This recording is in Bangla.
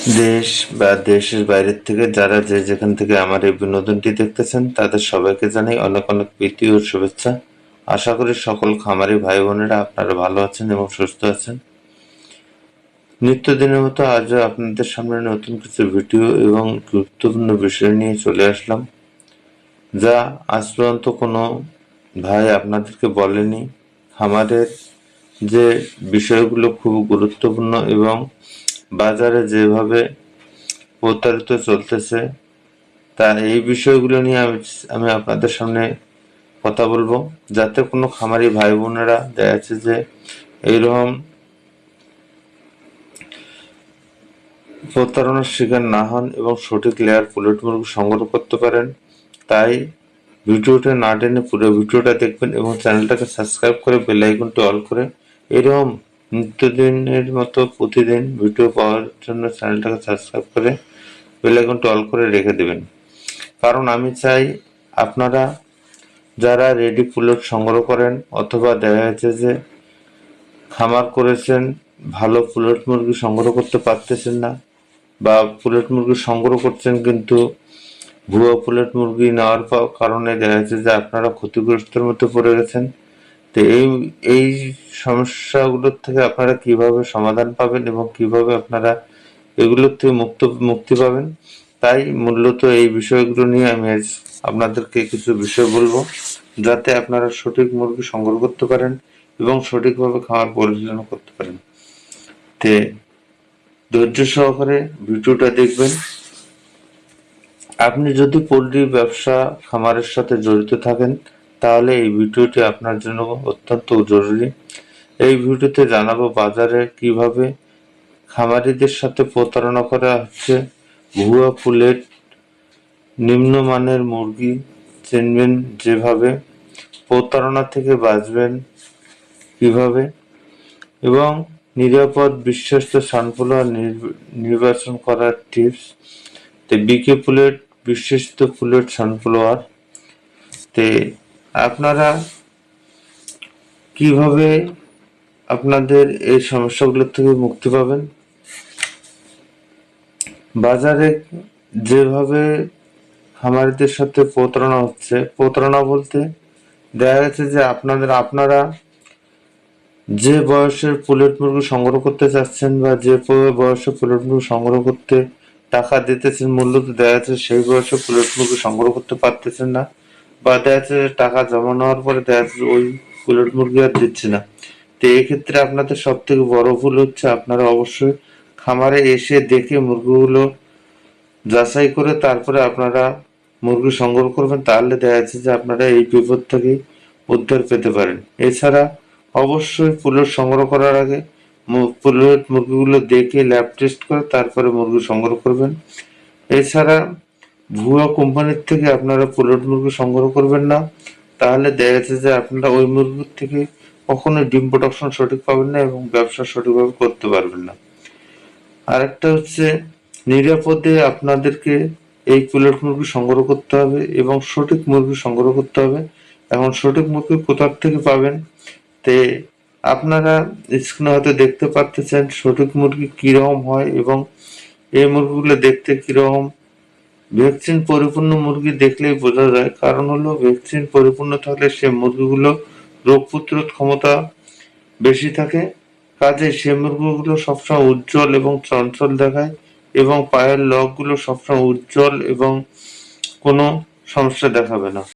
দেশ বা দেশের বাইরের থেকে যারা যে যেখান থেকে আমার এই বিনোদনটি দেখতেছেন তাদের সবাইকে জানাই অনেক অনেক প্রীতি ও শুভেচ্ছা। আশা করি সকল খামারি ভাই বোনেরা আপনারা ভালো আছেন এবং সুস্থ আছেন। নিত্যদিনের মতো আজও আপনাদের সামনে নতুন কিছু ভিডিও এবং গুরুত্বপূর্ণ বিষয় নিয়ে চলে আসলাম, যা আজ পর্যন্ত কোনো ভাই আপনাদেরকে বলেনি। খামারের যে বিষয়গুলো খুব গুরুত্বপূর্ণ এবং বাজারে যেভাবে প্রতারিত চলতেছে, তা এই বিষয়গুলো নিয়ে আমি আপনাদের সামনে কথা বলবো, যাতে কোনো খামারি ভাই বোনেরা দেখা যাচ্ছে যে এইরকম প্রতারণার শিকার না হন এবং সঠিক লেয়ার পুলেট মুরগি সংগ্রহ করতে পারেন। তাই ভিডিওটা না টেনে পুরো ভিডিওটা দেখবেন এবং চ্যানেলটাকে সাবস্ক্রাইব করে বেল আইকনটি অল করে এরকম নিত্যদিনের মতো প্রতিদিন ভিডিও পাওয়ার জন্য চ্যানেলটাকে সাবস্ক্রাইব করে বেল আইকনটি অল করে রেখে দেবেন। কারণ আমি চাই আপনারা যারা রেডি পুলেট সংগ্রহ করেন অথবা দেখা যাচ্ছে যে খামার করেছেন, ভালো পুলেট মুরগি সংগ্রহ করতে পারতেছেন না, বা পুলেট মুরগি সংগ্রহ করছেন কিন্তু ভুয়া পুলেট মুরগি নেওয়ার কারণে দেখা যাচ্ছে যে আপনারা ক্ষতিগ্রস্তের মধ্যে পড়ে গেছেন। তো এই সমস্যাগুলোর থেকে আপনারা কিভাবে সমাধান পাবেন এবং কিভাবে আপনারা এগুলোর থেকে মুক্তি পাবেন, তাই মূলত এই বিষয়গুলো নিয়ে আমি আজ আপনাদেরকে কিছু বিষয় বলবো, যাতে আপনারা সঠিক মুরগি সংগ্রহ করতে পারেন এবং সঠিকভাবে খামার পরিচালনা করতে পারেন। তে ধৈর্য সহকারে ভিডিওটা দেখবেন। আপনি যদি পোল্ট্রি ব্যবসা খামারের সাথে জড়িত থাকেন তাহলে এই ভিডিওটি আপনার জন্য অত্যন্ত জরুরি। এই ভিডিওতে জানাবো বাজারে কিভাবে খামারিদের সাথে প্রতারণা করা হচ্ছে, ভুয়া পুলেট, নিম্নমানের মুরগি চিনবেন যেভাবে, প্রতারণা থেকে বাঁচবেন কিভাবে, এবং নিরাপদ বিশ্বস্ত সানফ্লাওয়ার নির্বাচন করার টিপস। বিকে পুলেট, বিশ্বস্ত পুলেট সানফ্লাওয়ার। তে আপনারা কিভাবে আপনাদের এই সমস্যাগুলোর থেকে মুক্তি পাবেন? বাজারে যেভাবে খামারিদের সাথে প্রতারণা হচ্ছে, প্রতারণা বলতে দেখা যাচ্ছে যে আপনারা যে বয়সের পুলেট মুরগি সংগ্রহ করতে চাচ্ছেন বা যে বয়সে পুলেট মুরগি সংগ্রহ করতে টাকা দিতেছেন, মূল্য তো দেখা যাচ্ছে সেই বয়সে পুলেট মুরগি সংগ্রহ করতে পারতেছেন না, বা দেখা যাচ্ছে টাকা জমা নেওয়ার পরে দেখা যাচ্ছে ওই পুলেট মুরগি আর দিচ্ছে না। তো এক্ষেত্রে আপনাদের সব থেকে বড় ভুল হচ্ছে আপনারা অবশ্যই খামারে এসে দেখে মুরগিগুলো যাচাই করে তারপরে আপনারা মুরগি সংগ্রহ করবেন, তাহলে দেখা যাচ্ছে যে আপনারা এই বিপদ থেকে উদ্ধার পেতে পারেন। এছাড়া অবশ্যই পুলেট সংগ্রহ করার আগে পুলেট মুরগিগুলো দেখে ল্যাব টেস্ট করে তারপরে মুরগি সংগ্রহ করবেন। এছাড়া ভুয়া কোম্পানির থেকে আপনারা পুলেট মুরগি সংগ্রহ করবেন না, তাহলে দেখা যাচ্ছে যে আপনারা ওই মুরগির থেকে কখনোই ডিম প্রোডাকশন সঠিক পাবেন না এবং ব্যবসা সঠিকভাবে করতে পারবেন না। আরেকটা হচ্ছে নিরাপদে আপনাদেরকে এই পুলেট মুরগি সংগ্রহ করতে হবে এবং সঠিক মুরগি সংগ্রহ করতে হবে। এখন সঠিক মুরগি কোথা থেকে পাবেন? তে আপনারা স্ক্রিনে হয়তো দেখতে পাচ্ছেন সঠিক মুরগি কিরকম হয় এবং এই মুরগিগুলো দেখতে কিরকম। ভ্যাকসিন পরিপূর্ণ মুরগি দেখলেই বোঝা যায়, কারণ হলো ভ্যাকসিন পরিপূর্ণ থাকলে সে মুরগিগুলো রোগ প্রতিরোধ ক্ষমতা বেশি থাকে, কাজে সে মুরগিগুলো সবসময় উজ্জ্বল এবং চঞ্চল দেখায় এবং পায়ের নখগুলো সবসময় উজ্জ্বল এবং কোনো সমস্যা দেখাবে না।